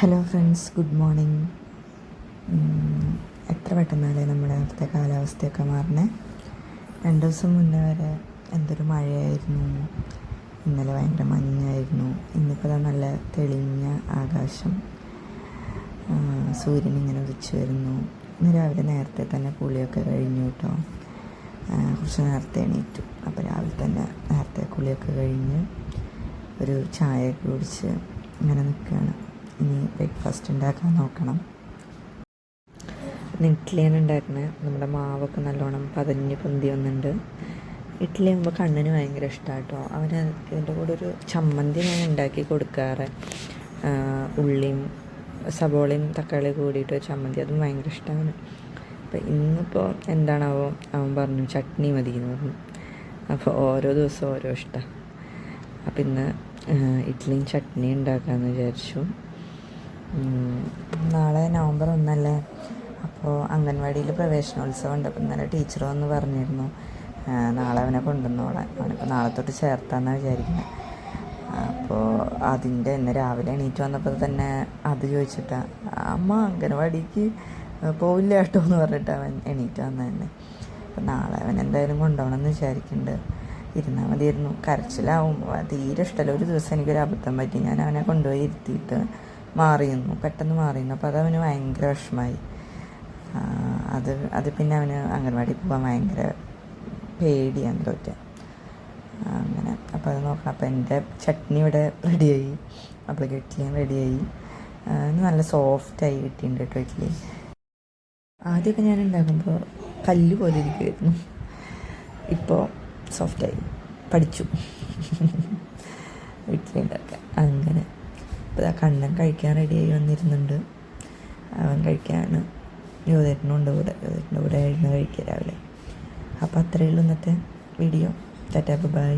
Hello friends, good morning. എത്ര പെട്ടെന്നല്ലേ നമ്മുടെ അവിടുത്തെ കാലാവസ്ഥയൊക്കെ മാറണേ. 2 ദിവസം മുന്നേ വരെ എന്തൊരു മഴയായിരുന്നു, ഇന്നലെ ഭയങ്കര മഞ്ഞായിരുന്നു. ഇന്നിപ്പോൾ നല്ല തെളിഞ്ഞ ആകാശം, സൂര്യൻ ഇങ്ങനെ ഉദിച്ചു വരുന്നു. ഇന്ന് രാവിലെ നേരത്തെ തന്നെ കുളിയൊക്കെ കഴിഞ്ഞു കേട്ടോ. കുറച്ച് നേരത്തെ എണീറ്റു. അപ്പോൾ രാവിലെ തന്നെ നേരത്തെ കുളിയൊക്കെ കഴിഞ്ഞ് ഒരു ചായയൊക്കെ കുടിച്ച് ഇങ്ങനെ നിൽക്കുകയാണ്. ഇനി ബ്രേക്ക്ഫാസ്റ്റ് ഉണ്ടാക്കാൻ നോക്കണം. ഇഡ്ഡലിയാണ് ഉണ്ടാക്കുന്നത്. നമ്മുടെ മാവൊക്കെ നല്ലോണം പതഞ്ഞ് പൊന്തി വന്നിട്ടുണ്ട്. ഇഡ്ഡലി ആകുമ്പോൾ കണ്ണിന് ഭയങ്കര ഇഷ്ടമാണ് കേട്ടോ. അവന് ഇതിൻ്റെ കൂടെ ഒരു ചമ്മന്തി ഞാൻ ഉണ്ടാക്കി കൊടുക്കാറ്. ഉള്ളിയും സബോളയും തക്കാളിയും കൂടിയിട്ട് ചമ്മന്തി, അതും ഭയങ്കര ഇഷ്ടമാണ്. അപ്പോൾ ഇന്നിപ്പോൾ എന്താണാവോ, അവൻ പറഞ്ഞു ചട്നി മതി എന്ന് പറഞ്ഞു. അപ്പോൾ ഓരോ ദിവസവും ഓരോ ഇഷ്ടമാണ്. അപ്പോൾ ഇന്ന് ഇഡ്ഡലിയും ചട്നി ഉണ്ടാക്കാമെന്ന് വിചാരിച്ചു. നാളെ നവംബർ 1 അപ്പോൾ അംഗൻവാടിയിൽ പ്രവേശനോത്സവം ഉണ്ട്. അപ്പോൾ ഇന്നലെ ടീച്ചർ വന്ന് പറഞ്ഞിരുന്നു നാളെ അവനെ കൊണ്ടുവന്നോളാൻ. അവനിപ്പോൾ നാളെ തൊട്ട് ചേർത്താമെന്നാണ് വിചാരിക്കുന്നത്. അപ്പോൾ അതിൻ്റെ ഇന്ന് രാവിലെ എണീറ്റ് വന്നപ്പോൾ തന്നെ അത് ചോദിച്ചിട്ടാണ്, അമ്മ അംഗൻവാടിക്ക് പോവില്ല കേട്ടോ എന്ന് പറഞ്ഞിട്ട് അവൻ എണീറ്റ് വന്നത് തന്നെ. അപ്പോൾ നാളെ അവൻ എന്തായാലും കൊണ്ടുപോകണം എന്ന് വിചാരിക്കുന്നുണ്ട്. ഇരുന്നാൽ മതിയായിരുന്നു. കരച്ചിലാവും, തീരെ ഇഷ്ടമല്ല. ഒരു ദിവസം എനിക്കൊരു അബദ്ധം പറ്റി. ഞാൻ അവനെ കൊണ്ടുപോയി ഇരുത്തിയിട്ട് പെട്ടെന്ന് മാറിയിരുന്നു. അപ്പോൾ അതവന് ഭയങ്കര വിഷമമായി. അത് പിന്നെ അവന് അംഗൻവാടി പോകാൻ ഭയങ്കര പേടിയാണ് തോറ്റ അങ്ങനെ. അപ്പോൾ അത് നോക്കാം. അപ്പോൾ എൻ്റെ ചട്നി ഇവിടെ റെഡിയായി, അപ്പോഴേക്ക് ഇഡ്ഡലിയും റെഡിയായി. നല്ല സോഫ്റ്റായി കിട്ടിയിട്ടുണ്ട് കേട്ടോ ഇഡ്ഡലി. ആദ്യമൊക്കെ ഞാൻ ഉണ്ടാക്കുമ്പോൾ കല്ല് പോലെ ഇരിക്കുമായിരുന്നു. ഇപ്പോൾ സോഫ്റ്റായി, പഠിച്ചു ഇഡ്ഡലി ഉണ്ടാക്കാൻ. അങ്ങനെ ഇപ്പോൾ കണ്ണൻ കഴിക്കാൻ റെഡിയായി വന്നിരുന്നുണ്ട്. അവൻ കഴിക്കാനാണ്. യോധേട്ടനുണ്ട് കൂടെ. യോധേട്ടൻ്റെ കൂടെ ആയിരുന്നു കഴിക്കുക രാവിലെ. അപ്പോൾ അത്രയേ ഉള്ളൂ ഇന്നത്തെ വീഡിയോ. ടാറ്റാ, ബൈ.